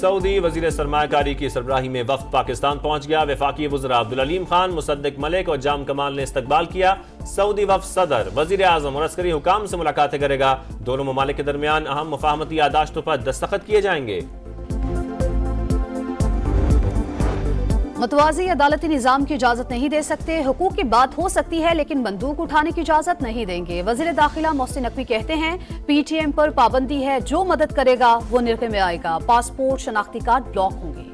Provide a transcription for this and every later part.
Saudi वजीर सरमायाकारी की सरबराही में वफ्द पाकिस्तान पहुंच गया। वफाकी वज़रा अब्दुल अलीम खान, मुसद्दिक मलिक और जाम कमाल ने इस्तकबाल किया। सऊदी वफ्द सदर, वजीर आज़म और अस्करी हुकाम से मुलाकातें करेगा। दोनों ममालिक के दरमियान अहम मुफाहमती यादाश्तों पर दस्तखत किए जाएंगे। मुतवाज़ी अदालती निज़ाम की इजाज़त नहीं दे सकते। हुकूक की बात हो सकती है लेकिन बंदूक उठाने की इजाज़त नहीं देंगे। वज़ीर दाखिला मोहसिन नकवी कहते हैं PTM पर पाबंदी है, जो मदद करेगा वो निर्के में आएगा। पासपोर्ट शनाख्ती कार्ड ब्लॉक होंगे।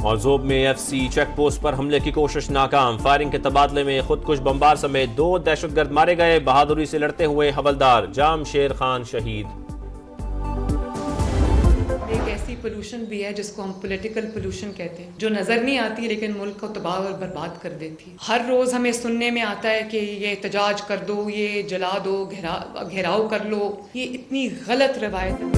और ज़ोब में FC चेक पोस्ट पर हमले की कोशिश नाकाम। फायरिंग के तबादले में खुदकुश बमबार समेत 2 दहशतगर्द मारे गए। बहादुरी से लड़ते हुए हवलदार जाम शेर खान शहीद। एक ऐसी पोल्यूशन भी है जिसको हम पॉलिटिकल पोल्यूशन कहते हैं, जो नज़र नहीं आती लेकिन मुल्क को तबाह और बर्बाद कर देती है। हर रोज़ हमें सुनने में आता है कि ये एहतजाज कर दो, ये जला दो, घेराव कर लो। ये इतनी गलत रवायत है।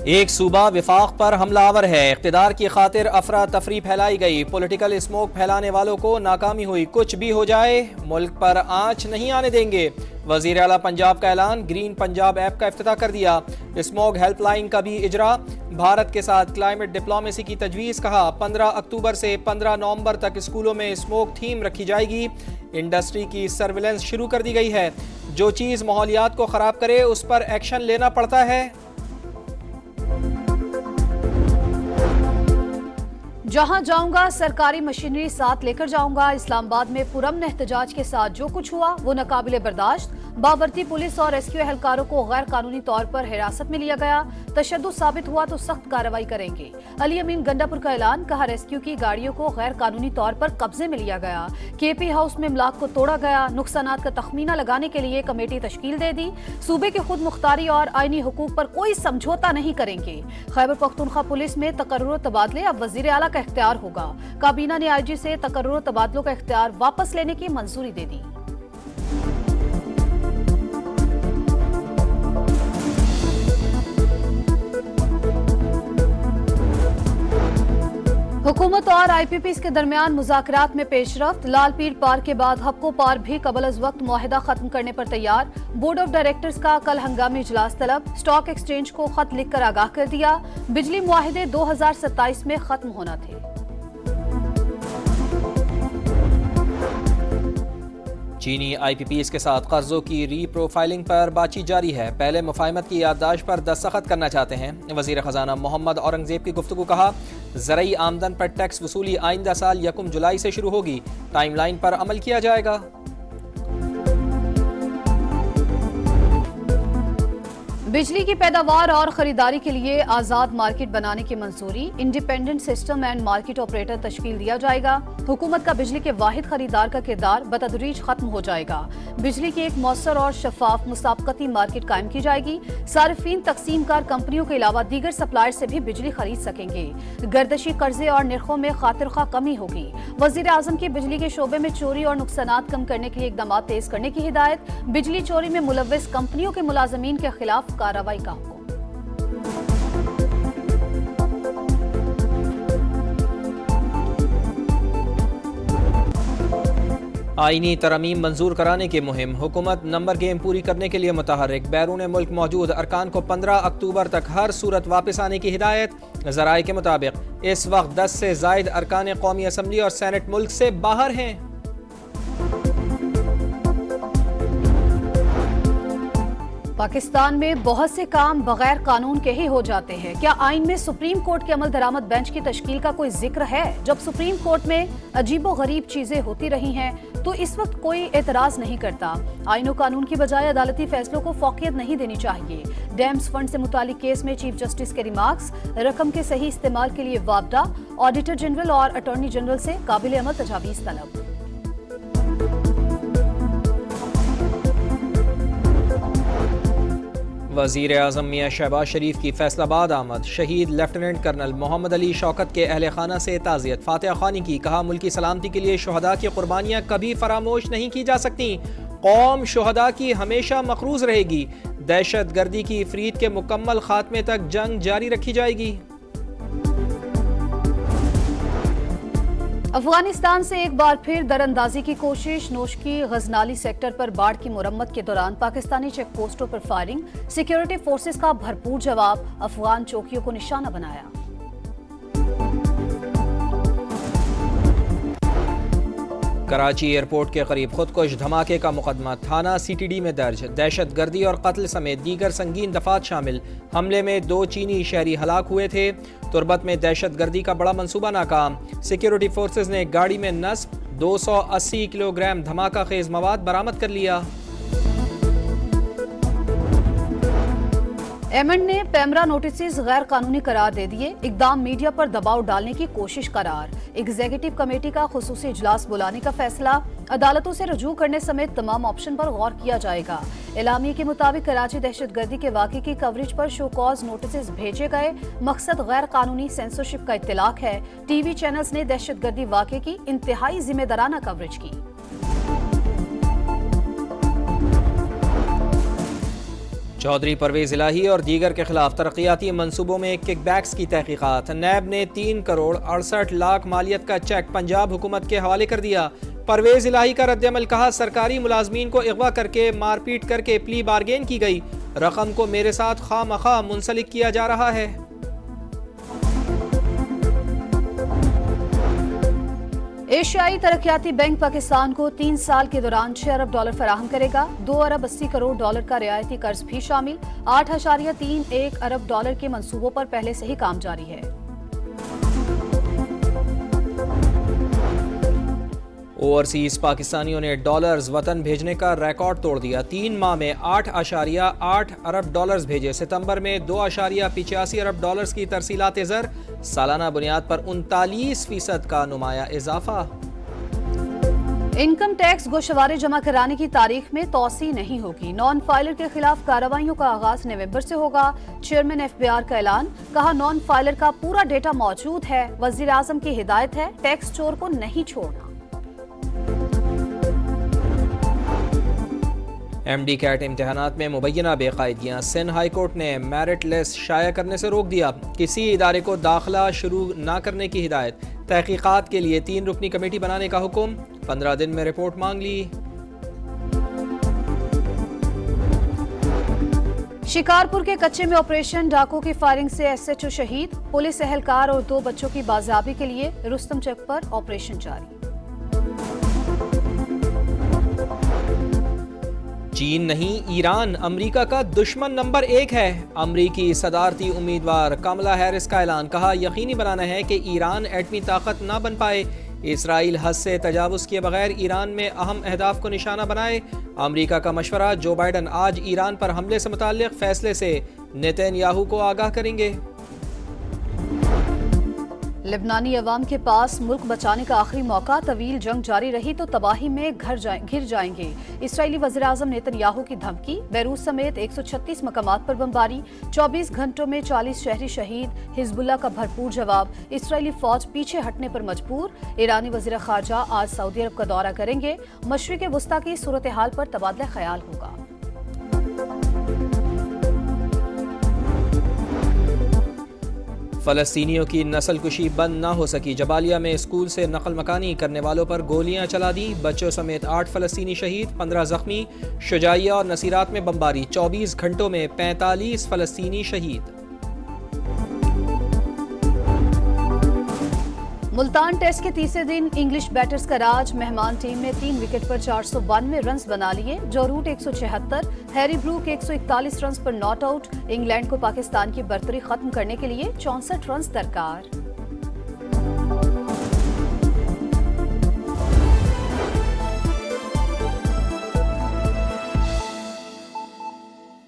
एक सूबा विफाक पर हमलावर है। इख्तिदार की खातिर अफरा तफरी फैलाई गई। पॉलिटिकल स्मोक फैलाने वालों को नाकामी हुई। कुछ भी हो जाए मुल्क पर आंच नहीं आने देंगे। वजीर आला पंजाब का ऐलान। ग्रीन पंजाब ऐप का इफ्तिताह कर दिया। स्मोक हेल्पलाइन का भी इजरा। भारत के साथ क्लाइमेट डिप्लोमेसी की तजवीज़। कहा 15 अक्टूबर से 15 नवंबर तक स्कूलों में स्मोक थीम रखी जाएगी। इंडस्ट्री की सर्विलेंस शुरू कर दी गई है। जो चीज़ माहौलियात को ख़राब करे उस पर एक्शन लेना पड़ता है। जहां जाऊंगा सरकारी मशीनरी साथ लेकर जाऊंगा। इस्लामाबाद में पुरअमन एहतजाज के साथ जो कुछ हुआ वो नाकाबिले बर्दाश्त। बावर्ती पुलिस और रेस्क्यू एहलकारों को गैर कानूनी तौर पर हिरासत में लिया गया। तशद्दुद साबित हुआ तो सख्त कार्रवाई करेंगे। अली अमीन गंडापुर का ऐलान। कहा रेस्क्यू की गाड़ियों को गैर कानूनी तौर पर कब्जे में लिया गया। KP हाउस में इमलाक को तोड़ा गया। नुकसानात का तखमीना लगाने के लिए कमेटी तश्कील दे दी। सूबे के खुद मुख्तारी और आईनी हुकूक पर कोई समझौता नहीं करेंगे। खैबर पख्तूनख्वा पुलिस में तकर्रुर तबादले अब वजीर आला का इख्तियार होगा। काबीना ने IG से तकर्रुर तबादलों का इख्तियार वापस लेने की मंजूरी दे दी। हुकूमत और IPPs के दरमियान मुज़ाकरात में पेशरफ्त। लाल पीर पार के बाद हप्को पार भी कबल अज़ वक्त मुआहिदा खत्म करने पर तैयार। बोर्ड ऑफ डायरेक्टर्स का कल हंगामी इजलास तलब। स्टॉक एक्सचेंज को खत लिखकर आगाह कर दिया। बिजली मुआहिदे 2027 में खत्म होना थे। चीनी IPPs के साथ कर्जों की रीप्रोफाइलिंग पर बातचीत जारी है। पहले मुफाहमत की याददाश्त पर दस्तखत करना चाहते हैं। वजीर खजाना मोहम्मद औरंगजेब की गुफ्तगू। कहा ज़रई आमदन पर टैक्स वसूली आइंदा साल 1 जुलाई से शुरू होगी। टाइमलाइन पर अमल किया जाएगा। बिजली की पैदावार और खरीदारी के लिए आज़ाद मार्केट बनाने की मंजूरी। Independent system and market operator तश्कील दिया जाएगा। हुकूमत का बिजली के वाहिद खरीदार का किरदार बतदरीज खत्म हो जाएगा। बिजली की एक मौसर और शफाफ मुसाबकती मार्केट कायम की जाएगी। सार्फिन तकसीमकार कंपनियों के अलावा दीगर सप्लायर से भी बिजली खरीद सकेंगे। गर्दशी कर्जे और निर्खों में खातिर खा कमी होगी। वजीर आजम की बिजली के शोबे में चोरी और नुकसानात कम करने के लिए इकदाम तेज करने की हिदायत। बिजली चोरी में मुलव्विस कंपनियों के मुलाजमीन के खिलाफ कार्रवाई का हुक्म। आईनी तरमीम मंजूर कराने की मुहिम। हुकूमत नंबर गेम पूरी करने के लिए मुतहर्रिक। बैरून मुल्क मौजूद अरकान को 15 अक्टूबर तक हर सूरत वापस आने की हिदायत। ज़राए के मुताबिक इस वक्त 10 से जायद अरकान कौमी असम्बली और सेनेट मुल्क से बाहर हैं। पाकिस्तान में बहुत से काम बगैर कानून के ही हो जाते हैं। क्या आइन में सुप्रीम कोर्ट के अमल दरामद बेंच की तश्कील का कोई जिक्र है? जब सुप्रीम कोर्ट में अजीबो गरीब चीजें होती रही हैं तो इस वक्त कोई एतराज नहीं करता। आइन और कानून की बजाय अदालती फैसलों को फौकियत नहीं देनी चाहिए। डैम्स फंड से मुतालिक केस में चीफ जस्टिस के रिमार्क्स। रकम के सही इस्तेमाल के लिए वापडा। ऑडिटर जनरल और अटॉर्नी जनरल से काबिल अमल तजावीज़ तलब। वज़ीर आज़म मियां शहबाज शरीफ की फैसलाबाद आमद। शहीद लेफ्टिनेंट कर्नल मोहम्मद अली शौकत के अहल खाना से ताज़ियत। फातिहा ख़ानी की। कहा मुल्की सलामती के लिए शुहदा की कुर्बानियाँ कभी फरामोश नहीं की जा सकती। कौम शुहदा की हमेशा मक़रूज़ रहेगी। दहशत गर्दी की फ़रीद के मुकम्मल खात्मे तक जंग जारी रखी जाएगी। अफगानिस्तान से एक बार फिर दरअंदाजी की कोशिश। नोशकी गजनाली सेक्टर पर बाढ़ की मुरम्मत के दौरान पाकिस्तानी चेक पोस्टों पर फायरिंग। सिक्योरिटी फोर्सेस का भरपूर जवाब, अफगान चौकियों को निशाना बनाया। कराची एयरपोर्ट के करीब खुदकुश धमाके का मुकदमा थाना सीटीडी में दर्ज। दहशत गर्दी और कत्ल समेत दीगर संगीन दफात शामिल। हमले में 2 चीनी शहरी हलाक हुए थे। तुर्बत में दहशत गर्दी का बड़ा मंसूबा नाकाम। सिक्योरिटी फोर्सेज ने गाड़ी में नस्ब 280 किलोग्राम धमाका खेज मवाद बरामद कर लिया। एमएंड ने पैमरा नोटिस गैर कानूनी करार दे दिए। इकदाम मीडिया पर दबाव डालने की कोशिश करार। एग्जीक्यूटिव कमेटी का खुसूसी इजलास बुलाने का फैसला। अदालतों से रजू करने समेत तमाम ऑप्शन पर गौर किया जाएगा। एलामिया के मुताबिक कराची दहशतगर्दी के वाक़े की कवरेज पर शो कॉज नोटिस भेजे गए। मकसद गैर कानूनी सेंसरशिप का इत्तलाक है। टीवी चैनल्स ने दहशतगर्दी वाक़े की इंतहाई जिम्मेदाराना कवरेज की। चौधरी परवेज इलाही और दीगर के खिलाफ तरक्याती मंसूबों में किकबैक्स की तहकीकात। नैब ने 3 करोड़ 68 लाख मालियत का चेक पंजाब हुकूमत के हवाले कर दिया। परवेज इलाही का रद्दअमल, कहा सरकारी मुलाजमीन को अगवा करके मारपीट करके प्ली बारगेन की गई। रकम को मेरे साथ खामखा मुंसलिक किया जा रहा है। एशियाई तरक्याती बैंक पाकिस्तान को 3 साल के दौरान $6 अरब फराहम करेगा। $2 अरब 80 करोड़ का रियायती कर्ज भी शामिल। $8.31 अरब के मंसूबों पर पहले से ही काम जारी है। ओवरसीज पाकिस्तानियों ने डॉलर्स वतन भेजने का रिकॉर्ड तोड़ दिया। 3 माह में $8.8 अरब भेजे। सितंबर में $2.85 अरब की तरसीलात ज़र। सालाना बुनियाद पर 39% का नुमाया इजाफा। इनकम टैक्स गोशवारे जमा कराने की तारीख में तोसी नहीं होगी। नॉन फाइलर के खिलाफ कार्रवाइयों का आगाज नवंबर से होगा। चेयरमैन एफबीआर का ऐलान, कहा नॉन फाइलर का पूरा डेटा मौजूद है। वजीर आजम की हिदायत है, टैक्स चोर को नहीं छोड़ना। एमडी कैट इम्तिहानात में मुबैना बेकायदगियाँ। सिंध हाई कोर्ट ने मेरिट लिस्ट शाया करने से रोक दिया। किसी इदारे को दाखिला शुरू न करने की हिदायत। तहकीकात के लिए 3 रुकनी कमेटी बनाने का हुक्म। 15 दिन में रिपोर्ट मांग ली। शिकारपुर के कच्चे में ऑपरेशन डाकों की फायरिंग से एसएचओ शहीद। पुलिस एहलकार और 2 बच्चों की बाजियाबी के लिए रुस्तम चक पर ऑपरेशन जारी। चीन नहीं, ईरान अमेरिका का दुश्मन नंबर 1 है। अमेरिकी सदारती उम्मीदवार कमला हैरिस का ऐलान, कहा यकीनी बनाना है कि ईरान एटमी ताकत न बन पाए। इसराइल हद से तजावुज़ किए बगैर ईरान में अहम अहदाफ को निशाना बनाए। अमेरिका का मशवरा, जो बाइडन आज ईरान पर हमले से मुताल्लिक फैसले से नेतन्याहू को आगाह करेंगे। लेबनानी अवाम के पास मुल्क बचाने का आखिरी मौका। तवील जंग जारी रही तो तबाही में घिर जाएंगे। इसराइली वज़ीर आज़म नेतन्याहू की धमकी। बैरूत समेत 136 मकामात पर बमबारी। 24 घंटों में 40 शहरी शहीद। हिजबुल्लाह का भरपूर जवाब। इसराइली फौज पीछे हटने पर मजबूर। ईरानी वज़ीर ख़ारजा आज सऊदी अरब का दौरा करेंगे। मशरिक़ वस्ता की सूरत हाल पर तबादला ख्याल होगा। फ़लस्तीनियों की नस्ल कुशी बंद न हो सकी। जबालिया में स्कूल से नकल मकानी करने वालों पर गोलियां चला दी। बच्चों समेत 8 फ़लस्तीनी शहीद, 15 जख्मी। शुजाइया और नसीरात में बमबारी। 24 घंटों में 45 फ़लस्तीनी शहीद। मुल्तान टेस्ट के तीसरे दिन इंग्लिश बैटर्स का राज। मेहमान टीम ने 3 विकेट पर 492 रन बना लिए। जो रूट 176, हैरी ब्रूक 141 रन पर नॉट आउट। इंग्लैंड को पाकिस्तान की बर्तरी खत्म करने के लिए 64 रन दरकार।